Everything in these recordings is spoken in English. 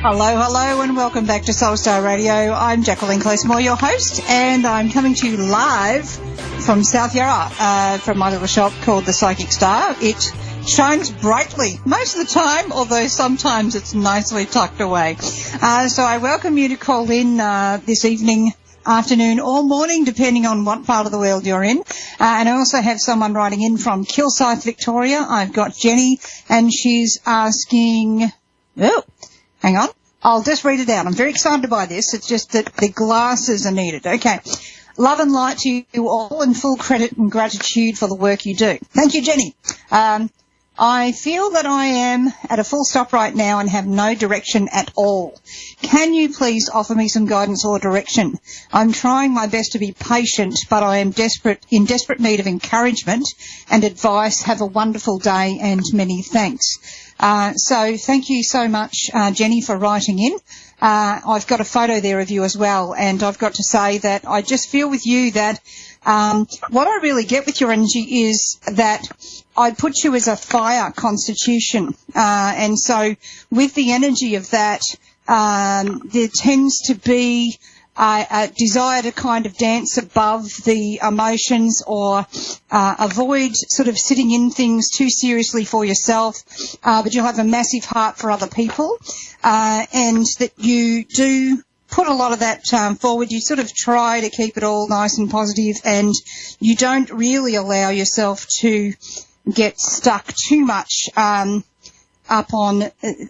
Hello, hello, and welcome back to Soulstar Radio. I'm Jacquelene Closemore, your host, and I'm coming to you live from South Yarra, from my little shop called The Psychic Star. It shines brightly most of the time, although sometimes it's nicely tucked away. So I welcome you to call in this evening, afternoon or morning, depending on what part of the world you're in. And I also have someone writing in from Kilsyth, Victoria. I've got Jenny, and she's asking... Oh, hang on. I'll just read it out. I'm very excited by this. It's just that the glasses are needed. Okay. Love and light to you all, and full credit and gratitude for the work you do. Thank you, Jenny. I feel that I am at a full stop right now and have no direction at all. Can you please offer me some guidance or direction? I'm trying my best to be patient, but I am in desperate need of encouragement and advice. Have a wonderful day and many thanks. So thank you so much, Jenny, for writing in. I've got a photo there of you as well, and I've got to say that I just feel with you that what I really get with your energy is that I put you as a fire constitution. And so with the energy of that, there tends to be a desire to kind of dance above the emotions or avoid sort of sitting in things too seriously for yourself, but you'll have a massive heart for other people, and that you do put a lot of that forward. You sort of try to keep it all nice and positive, and you don't really allow yourself to get stuck too much up on,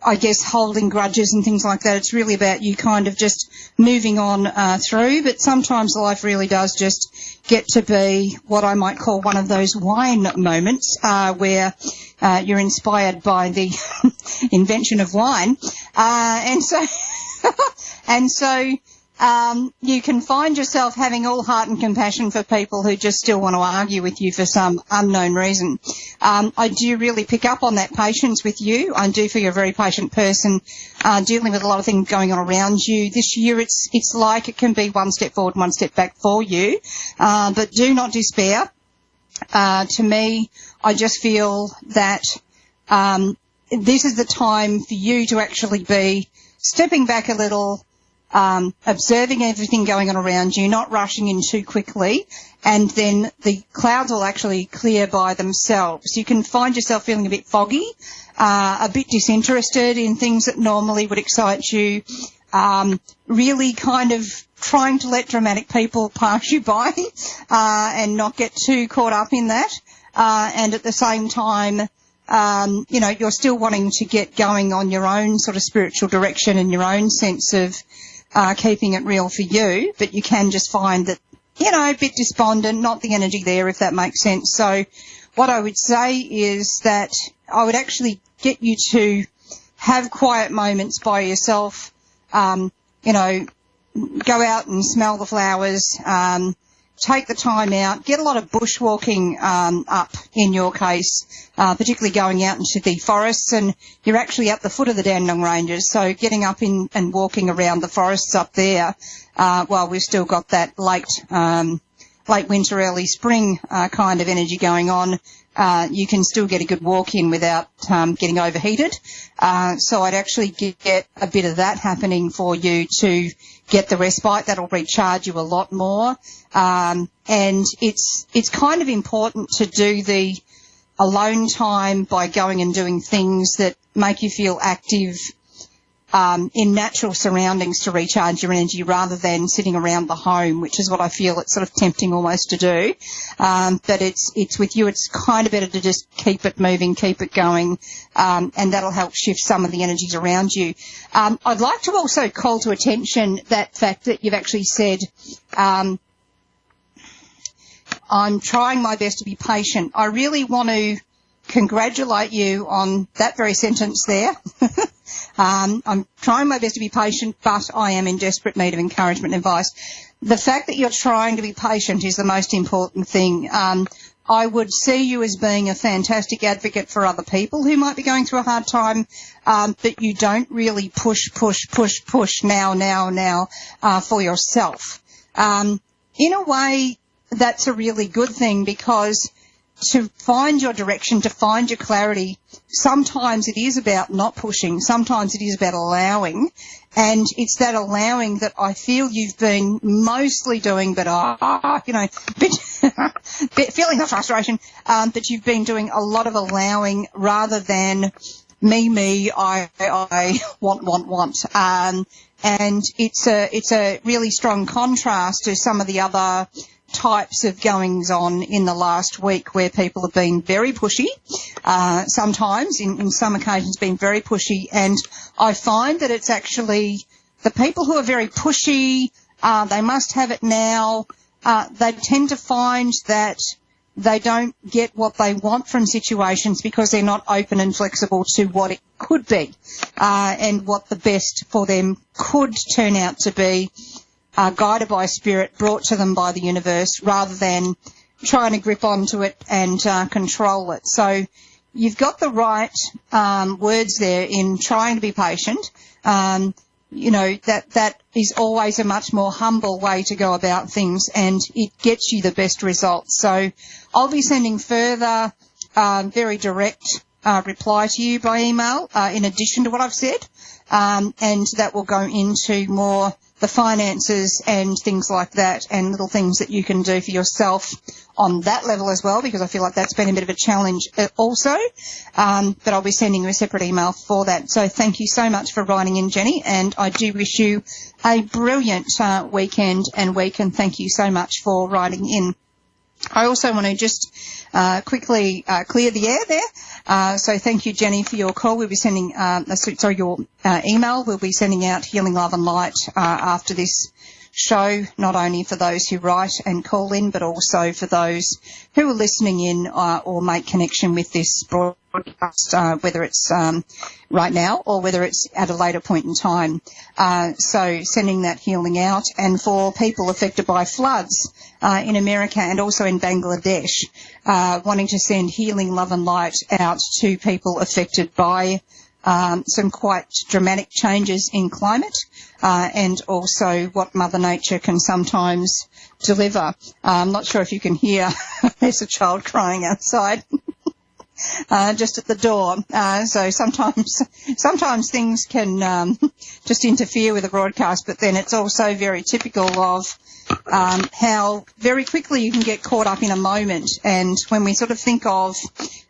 I guess, holding grudges and things like that. It's really about you kind of just moving on through, but sometimes life really does just get to be what I might call one of those wine moments where you're inspired by the invention of wine. And so you can find yourself having all heart and compassion for people who just still want to argue with you for some unknown reason. I do really pick up on that patience with you. I do feel you're a very patient person, dealing with a lot of things going on around you. This year it's like it can be one step forward, one step back for you, but do not despair. To me, I just feel that this is the time for you to actually be stepping back a little, observing everything going on around you, not rushing in too quickly, and then the clouds will actually clear by themselves. You can find yourself feeling a bit foggy, a bit disinterested in things that normally would excite you, really kind of trying to let dramatic people pass you by and not get too caught up in that. And at the same time, you're still wanting to get going on your own sort of spiritual direction and your own sense of keeping it real for you, but you can just find that, a bit despondent, not the energy there, if that makes sense. So what I would say is that I would actually get you to have quiet moments by yourself, go out and smell the flowers, take the time out, get a lot of bushwalking up in your case, particularly going out into the forests, and you're actually at the foot of the Dandenong Ranges, so getting up in and walking around the forests up there while we've still got that late winter, early spring kind of energy going on, you can still get a good walk in without getting overheated. So I'd actually get a bit of that happening for you to get the respite. That'll recharge you a lot more. And it's kind of important to do the alone time by going and doing things that make you feel active in natural surroundings to recharge your energy, rather than sitting around the home, which is what I feel it's sort of tempting almost to do. But it's with you, it's kind of better to just keep it moving, keep it going, and that'll help shift some of the energies around you. I'd like to also call to attention that fact that you've actually said, I'm trying my best to be patient. I really want to congratulate you on that very sentence there. I'm trying my best to be patient, but I am in desperate need of encouragement and advice. The fact that you're trying to be patient is the most important thing. I would see you as being a fantastic advocate for other people who might be going through a hard time, but you don't really push now for yourself. In a way, that's a really good thing, because to find your direction, to find your clarity. Sometimes it is about not pushing. Sometimes it is about allowing. And it's that allowing that I feel you've been mostly doing, but, feeling the frustration, that you've been doing a lot of allowing rather than me, I want. And it's a really strong contrast to some of the other types of goings on in the last week where people have been very pushy, sometimes in some occasions been very pushy, and I find that it's actually the people who are very pushy, they must have it now, they tend to find that they don't get what they want from situations because they're not open and flexible to what it could be, and what the best for them could turn out to be, guided by spirit, brought to them by the universe, rather than trying to grip onto it and control it. So you've got the right words there in trying to be patient. That is always a much more humble way to go about things, and it gets you the best results. So I'll be sending further very direct reply to you by email in addition to what I've said, and that will go into more the finances and things like that, and little things that you can do for yourself on that level as well, because I feel like that's been a bit of a challenge also. But I'll be sending you a separate email for that. So thank you so much for writing in, Jenny, and I do wish you a brilliant weekend and week, and thank you so much for writing in. I also want to just quickly clear the air there. So thank you, Jenny, for your call. We'll be sending, your email. We'll be sending out Healing, Love and Light after this show, not only for those who write and call in, but also for those who are listening in or make connection with this broadcast, whether it's right now or whether it's at a later point in time. So sending that healing out. And for people affected by floods in America and also in Bangladesh, wanting to send healing, love and light out to people affected by some quite dramatic changes in climate, and also what Mother Nature can sometimes deliver. I'm not sure if you can hear, there's a child crying outside. Just at the door. So sometimes things can just interfere with the broadcast, but then it's also very typical of how very quickly you can get caught up in a moment. And when we sort of think of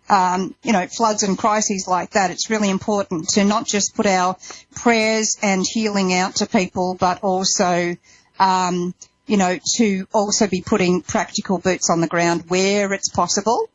floods and crises like that, it's really important to not just put our prayers and healing out to people, but also, to also be putting practical boots on the ground where it's possible.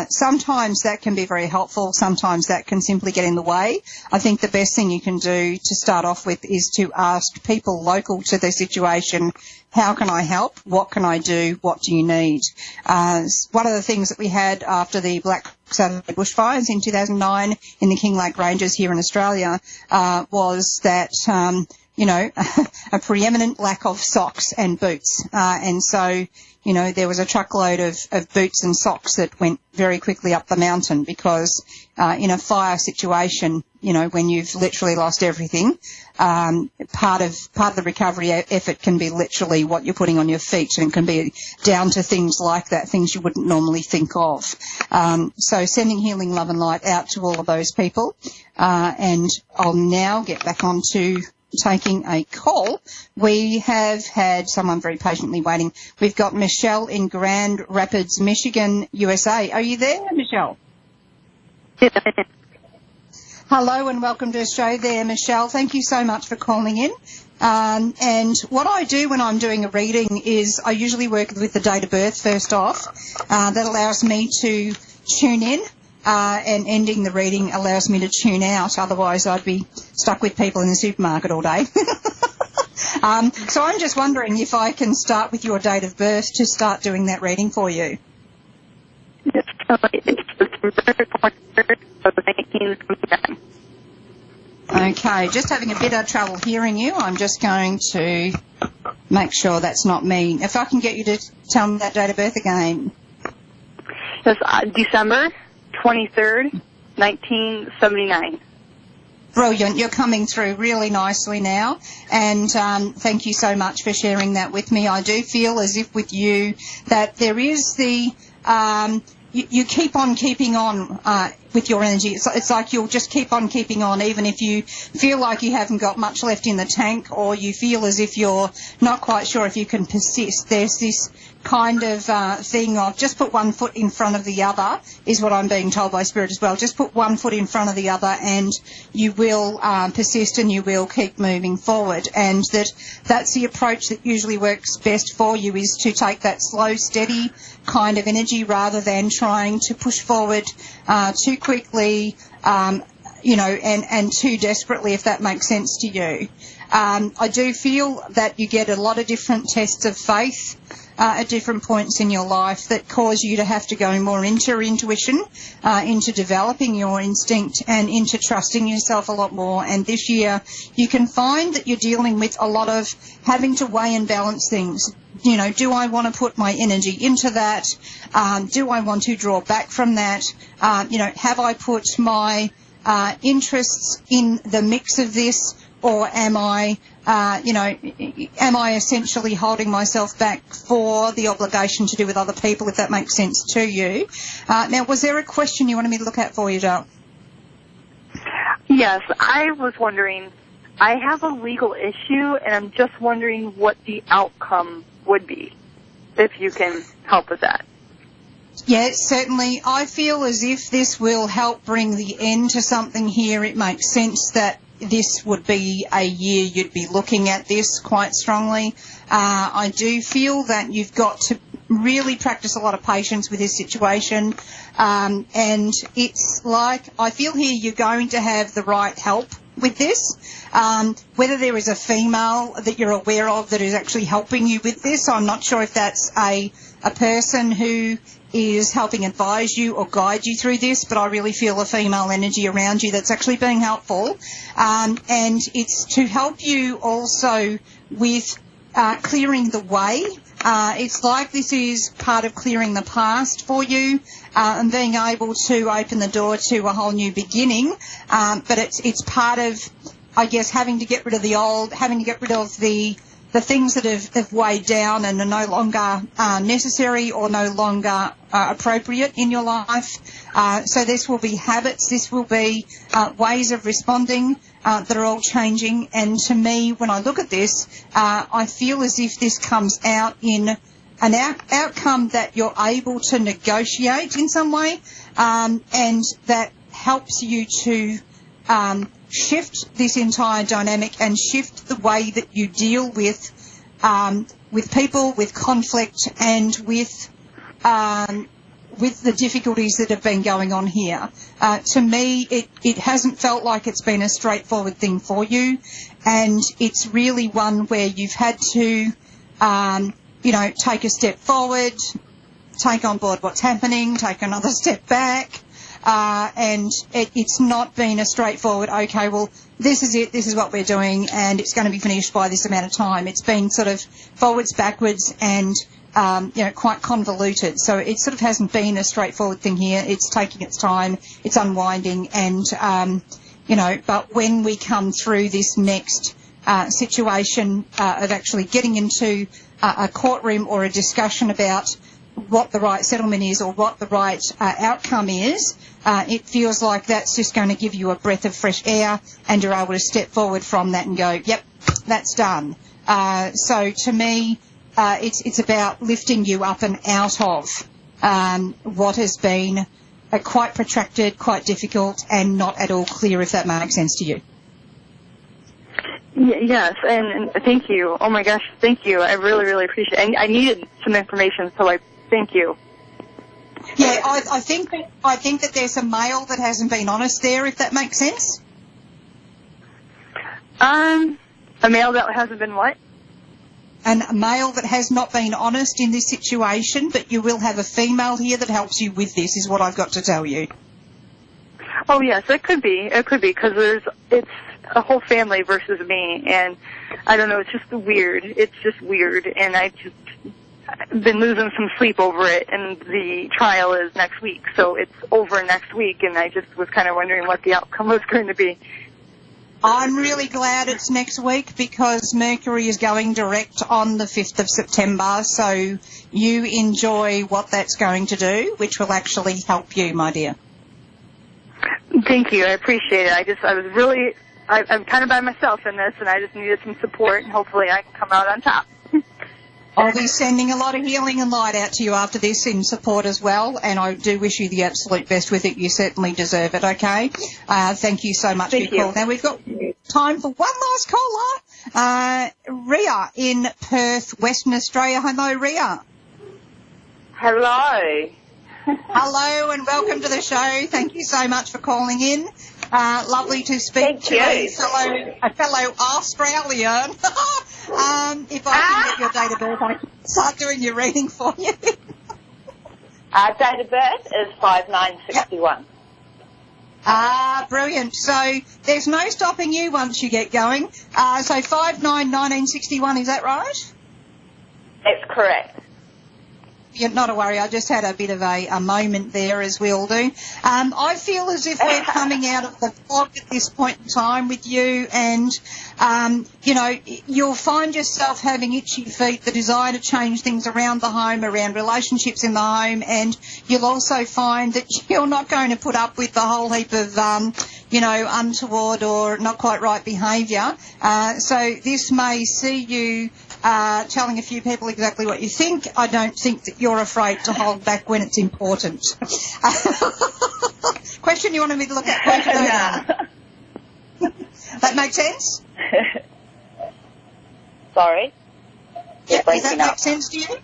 Sometimes that can be very helpful. Sometimes that can simply get in the way. I think the best thing you can do to start off with is to ask people local to the situation, how can I help? What can I do? What do you need? One of the things that we had after the Black Saturday bushfires in 2009 in the Kinglake Ranges here in Australia was that a preeminent lack of socks and boots. And so, there was a truckload of boots and socks that went very quickly up the mountain because in a fire situation, when you've literally lost everything, part of the recovery effort can be literally what you're putting on your feet, and it can be down to things like that, things you wouldn't normally think of. So sending healing, love and light out to all of those people. And I'll now get back on to taking a call. We have had someone very patiently waiting. We've got Michelle in Grand Rapids, Michigan, USA. Are you there, Michelle? Hello and welcome to the show there, Michelle. Thank you so much for calling in. And what I do when I'm doing a reading is I usually work with the date of birth first off. That allows me to tune in. And ending the reading allows me to tune out. Otherwise, I'd be stuck with people in the supermarket all day. So I'm just wondering if I can start with your date of birth to start doing that reading for you. It's September 23rd of 1979. Okay, just having a bit of trouble hearing you. I'm just going to make sure that's not me. If I can get you to tell me that date of birth again. It's December 23rd, 1979. Brilliant. You're coming through really nicely now, and thank you so much for sharing that with me. I do feel as if with you that there is the you keep on keeping on with your energy. It's like you'll just keep on keeping on, even if you feel like you haven't got much left in the tank, or you feel as if you're not quite sure if you can persist. There's this kind of thing of just put one foot in front of the other, is what I'm being told by Spirit as well. Just put one foot in front of the other and you will persist and you will keep moving forward. And that's the approach that usually works best for you, is to take that slow, steady kind of energy rather than trying to push forward too quickly, and too desperately, if that makes sense to you. I do feel that you get a lot of different tests of faith at different points in your life that cause you to have to go more into your intuition, into developing your instinct and into trusting yourself a lot more. And this year you can find that you're dealing with a lot of having to weigh and balance things. Do I want to put my energy into that? Do I want to draw back from that? Have I put my interests in the mix of this, or am I essentially holding myself back for the obligation to do with other people, if that makes sense to you? Now, was there a question you wanted me to look at for you, Dale? Yes, I was wondering, I have a legal issue, and I'm just wondering what the outcome would be, if you can help with that. Yes, certainly. I feel as if this will help bring the end to something here. It makes sense that this would be a year you'd be looking at this quite strongly. I do feel that you've got to really practice a lot of patience with this situation. And it's like, I feel here you're going to have the right help with this. Whether there is a female that you're aware of that is actually helping you with this, I'm not sure if that's a person who is helping advise you or guide you through this, but I really feel a female energy around you that's actually being helpful. And it's to help you also with clearing the way. It's like this is part of clearing the past for you and being able to open the door to a whole new beginning. But it's part of, I guess, having to get rid of the old, having to get rid of the things that have weighed down and are no longer necessary or no longer appropriate in your life. So this will be habits, this will be ways of responding that are all changing. And to me, when I look at this, I feel as if this comes out in an outcome that you're able to negotiate in some way, and that helps you to shift this entire dynamic and shift the way that you deal with people, with conflict, and with the difficulties that have been going on here. To me, it hasn't felt like it's been a straightforward thing for you, and it's really one where you've had to, take a step forward, take on board what's happening, take another step back. And it's not been a straightforward, okay, well, this is it, this is what we're doing, and it's going to be finished by this amount of time. It's been sort of forwards, backwards, and, quite convoluted. So it sort of hasn't been a straightforward thing here. It's taking its time, it's unwinding, and, but when we come through this next situation of actually getting into a courtroom or a discussion about what the right settlement is or what the right outcome is, it feels like that's just going to give you a breath of fresh air, and you're able to step forward from that and go, yep, that's done. So to me, it's about lifting you up and out of what has been quite protracted, quite difficult, and not at all clear, if that makes sense to you. Yes, and thank you. Oh my gosh, thank you. I really, really appreciate it. I needed some information, so thank you. Yeah, I think that there's a male that hasn't been honest there, if that makes sense. A male that hasn't been what? And a male that has not been honest in this situation, but you will have a female here that helps you with this, is what I've got to tell you. Oh yes, it could be. It could be, because it's a whole family versus me, and I don't know, it's just weird. It's just weird, and I've been losing some sleep over it, and the trial is next week, so it's over next week, and I just was kind of wondering what the outcome was going to be. I'm really glad it's next week because Mercury is going direct on the 5th of September, so you enjoy what that's going to do, which will actually help you, my dear. Thank you. I appreciate it. I'm kind of by myself in this, and I just needed some support, and hopefully I can come out on top. I'll be sending a lot of healing and light out to you after this in support as well, and I do wish you the absolute best with it. You certainly deserve it, okay? Thank you so much for your call. Now, we've got time for one last caller. Ria in Perth, Western Australia. Hello, Ria. Hello. Hello and welcome to the show. Thank you so much for calling in. Lovely to speak to a fellow Australian. If I can get your date of birth, I can start doing your reading for you. Date of birth is 5/9/61. Brilliant. So there's no stopping you once you get going. So 5/9/1961, is that right? That's correct. Yeah, not a worry. I just had a bit of a moment there, as we all do. I feel as if we're coming out of the fog at this point in time with you, and, you'll find yourself having itchy feet, the desire to change things around the home, around relationships in the home, and you'll also find that you're not going to put up with the whole heap of, untoward or not quite right behaviour. So this may see you telling a few people exactly what you think. I don't think that you're afraid to hold back when it's important. Question you wanted me to look at? That makes sense? Sorry? Yeah, does that make sense to you?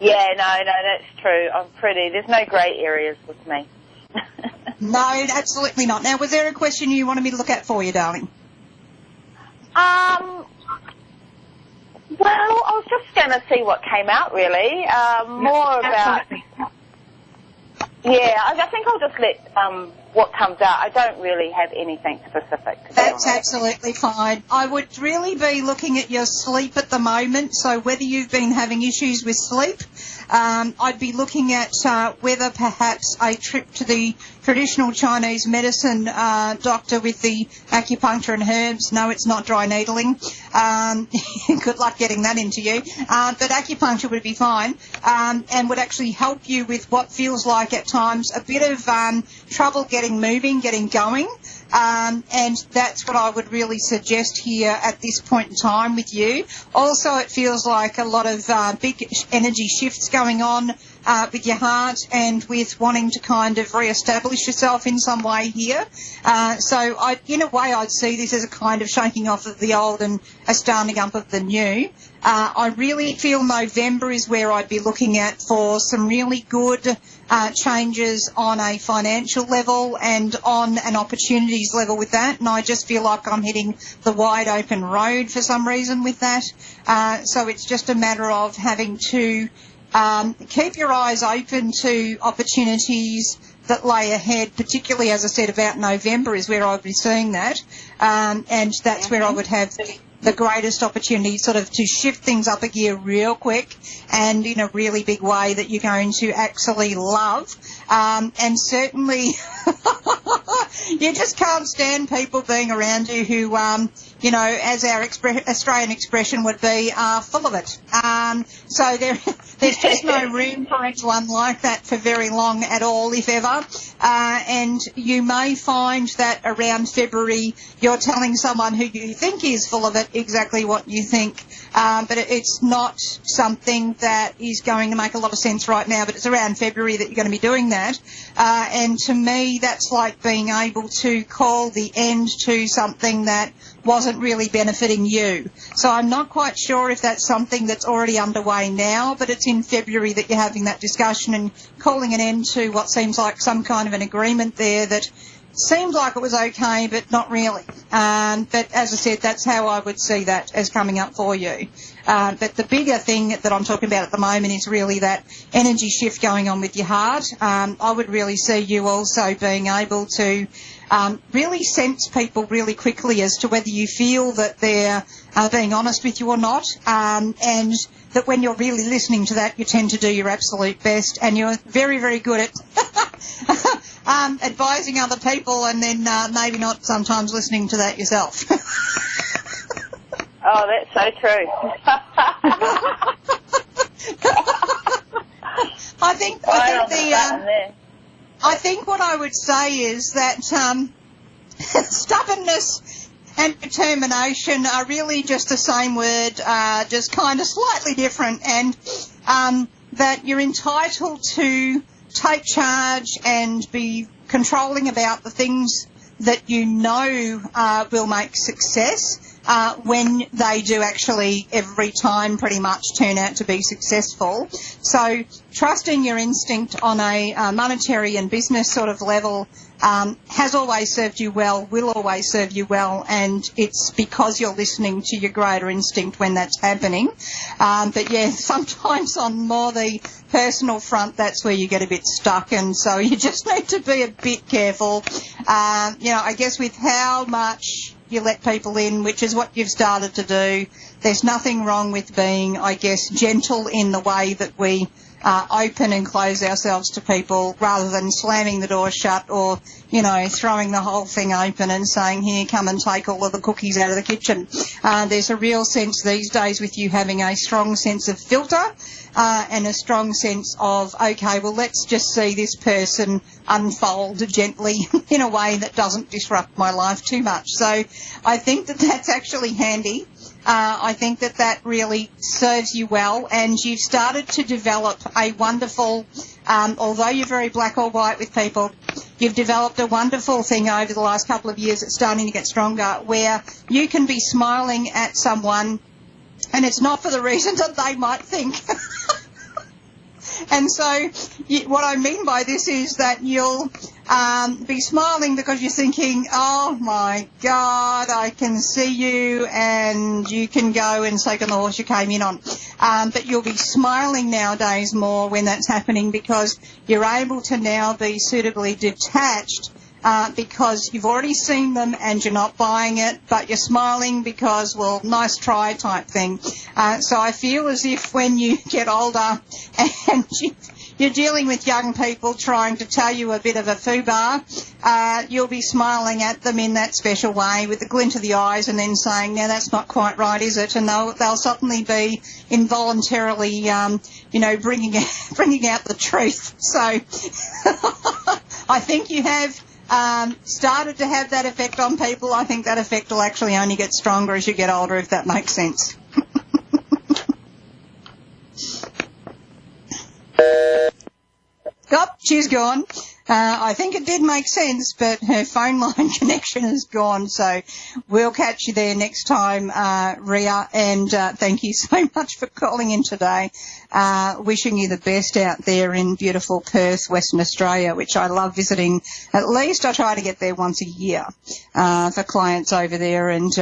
Yeah, no, that's true. There's no grey areas with me. No, absolutely not. Now, was there a question you wanted me to look at for you, darling? Well, I was just going to see what came out, really. More about... Yeah, I think I'll just let what comes out. I don't really have anything specific to That's absolutely fine. I would really be looking at your sleep at the moment, so whether you've been having issues with sleep, I'd be looking at whether perhaps a trip to the traditional Chinese medicine doctor with the acupuncture and herbs. No, it's not dry needling. Good luck getting that into you. But acupuncture would be fine and would actually help you with what feels like at times a bit of trouble getting moving, getting going. And that's what I would really suggest here at this point in time with you. Also, it feels like a lot of big energy shifts going on with your heart and with wanting to kind of re-establish yourself in some way here. So in a way, I'd see this as a kind of shaking off of the old and a starting up of the new. I really feel November is where I'd be looking at for some really good changes on a financial level and on an opportunities level with that. And I just feel like I'm hitting the wide open road for some reason with that. So it's just a matter of having to keep your eyes open to opportunities that lay ahead, particularly, as I said, about November is where I would be seeing that. And that's where I would have the greatest opportunity sort of to shift things up a gear real quick and in a really big way that you're going to actually love. And certainly you just can't stand people being around you who, as our Australian expression would be, are full of it. So there's just no room for anyone like that for very long at all, if ever. And you may find that around February you're telling someone who you think is full of it exactly what you think. But it's not something that is going to make a lot of sense right now, but it's around February that you're going to be doing that. And to me, that's like being able to call the end to something that wasn't really benefiting you. So I'm not quite sure if that's something that's already underway now, but it's in February that you're having that discussion and calling an end to what seems like some kind of an agreement there that seemed like it was okay, but not really. But as I said, that's how I would see that as coming up for you. But the bigger thing that I'm talking about at the moment is really that energy shift going on with your heart. I would really see you also being able to really sense people really quickly as to whether you feel that they're being honest with you or not, and that when you're really listening to that, you tend to do your absolute best, and you're very, very good at advising other people and then maybe not sometimes listening to that yourself. Oh, that's so true. I think what I would say is that stubbornness and determination are really just the same word, just kind of slightly different, and that you're entitled to take charge and be controlling about the things that you know will make success when they do actually every time pretty much turn out to be successful. So trusting your instinct on a monetary and business sort of level has always served you well, will always serve you well, and it's because you're listening to your greater instinct when that's happening. But yeah, sometimes on more the personal front, that's where you get a bit stuck, and so you just need to be a bit careful. I guess with how much you let people in, which is what you've started to do, there's nothing wrong with being, I guess, gentle in the way that we open and close ourselves to people, rather than slamming the door shut or, throwing the whole thing open and saying, here, come and take all of the cookies out of the kitchen. There's a real sense these days with you having a strong sense of filter and a strong sense of, okay, well, let's just see this person unfold gently in a way that doesn't disrupt my life too much. So I think that that's actually handy. I think that that really serves you well, and you've started to develop a wonderful, although you're very black or white with people, you've developed a wonderful thing over the last couple of years that's starting to get stronger, where you can be smiling at someone and it's not for the reason that they might think. And so what I mean by this is that you'll be smiling because you're thinking, oh, my God, I can see you, and you can go and take on the horse you came in on. But you'll be smiling nowadays more when that's happening, because you're able to now be suitably detached because you've already seen them and you're not buying it, but you're smiling because, well, nice try type thing. So I feel as if when you get older and you're dealing with young people trying to tell you a bit of a foobar, you'll be smiling at them in that special way with the glint of the eyes and then saying, now that's not quite right, is it? And they'll suddenly be involuntarily, bringing out the truth. So I think you have started to have that effect on people. I think that effect will actually only get stronger as you get older, if that makes sense. Oh, she's gone. I think it did make sense, but her phone line connection is gone, so we'll catch you there next time, Ria, and thank you so much for calling in today. Wishing you the best out there in beautiful Perth, Western Australia, which I love visiting. At least I try to get there once a year for clients over there, and,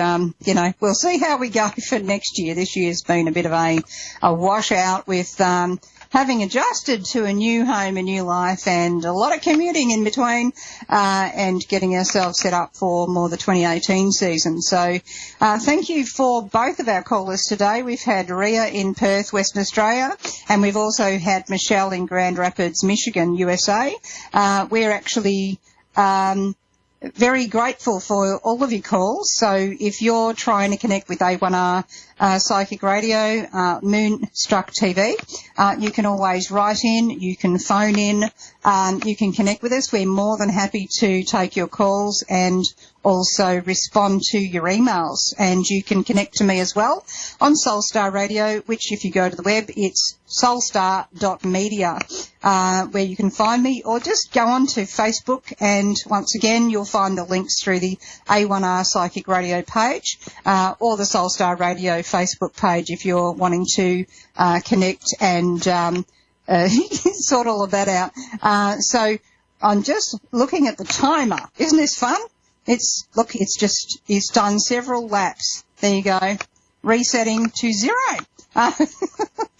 we'll see how we go for next year. This year's been a bit of a washout with having adjusted to a new home, a new life, and a lot of commuting in between, and getting ourselves set up for more the 2018 season. So thank you for both of our callers today. We've had Ria in Perth, Western Australia, and we've also had Michelle in Grand Rapids, Michigan, USA. We're actually very grateful for all of your calls. So if you're trying to connect with A1R Psychic Radio, Moonstruck TV, you can always write in, you can phone in, you can connect with us. We're more than happy to take your calls and also respond to your emails. And you can connect to me as well on Soulstar Radio, which if you go to the web, it's soulstar.media, where you can find me, or just go on to Facebook, and once again you'll find the links through the A1R Psychic Radio page, or the Soulstar Radio Facebook page if you're wanting to connect and sort all of that out. So I'm just looking at the timer. Isn't this fun? It's done several laps. There you go. Resetting to 0.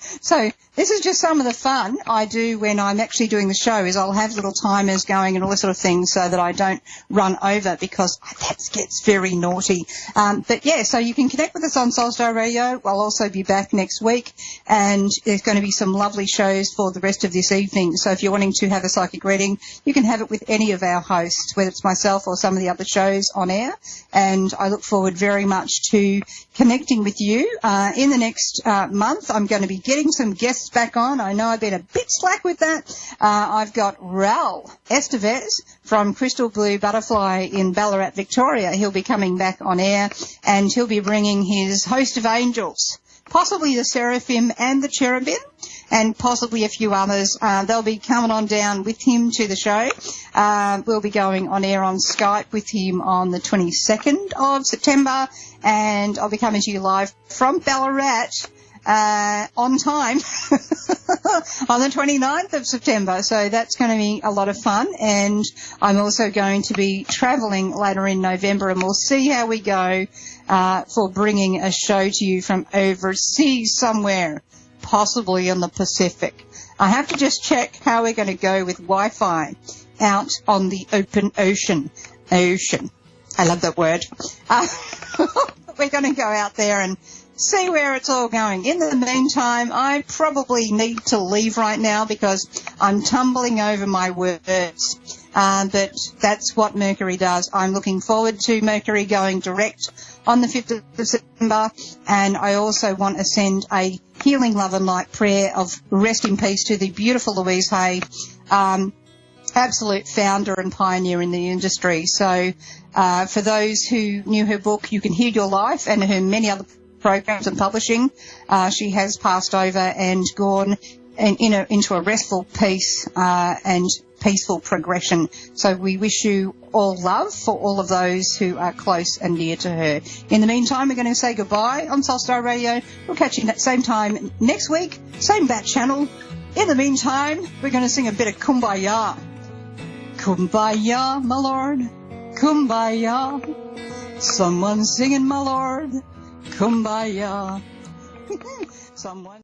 So this is just some of the fun I do when I'm actually doing the show, is I'll have little timers going and all this sort of thing so that I don't run over, because that gets very naughty. But yeah, so you can connect with us on Soulstar Radio. I'll also be back next week, and there's going to be some lovely shows for the rest of this evening. So if you're wanting to have a psychic reading, you can have it with any of our hosts, whether it's myself or some of the other shows on air. And I look forward very much to connecting with you. In the next month, I'm going to be getting some guests back on. I know I've been a bit slack with that. I've got Raul Estevez from Crystal Blue Butterfly in Ballarat, Victoria. He'll be coming back on air, and he'll be bringing his host of angels, possibly the seraphim and the cherubim, and possibly a few others. They'll be coming on down with him to the show. We'll be going on air on Skype with him on the 22nd of September, and I'll be coming to you live from Ballarat on time on the 29th of September. So that's going to be a lot of fun. And I'm also going to be travelling later in November, and we'll see how we go for bringing a show to you from overseas somewhere, possibly in the Pacific. I have to just check how we're going to go with Wi-Fi out on the open ocean. I love that word. We're going to go out there and see where it's all going. In the meantime, I probably need to leave right now because I'm tumbling over my words. But that's what Mercury does. I'm looking forward to Mercury going direct on the 5th of September, and I also want to send a healing love and light prayer of rest in peace to the beautiful Louise Hay, absolute founder and pioneer in the industry. So for those who knew her book, You Can Heal Your Life, and her many other programs and publishing, she has passed over and gone into a restful peace and peaceful progression. So we wish you all love for all of those who are close and dear to her. In the meantime, we're going to say goodbye on Soulstar Radio. We'll catch you at the same time next week, same bat channel. In the meantime, we're going to sing a bit of Kumbaya. Kumbaya, my lord, Kumbaya. Someone singing, my lord, Kumbaya. Someone.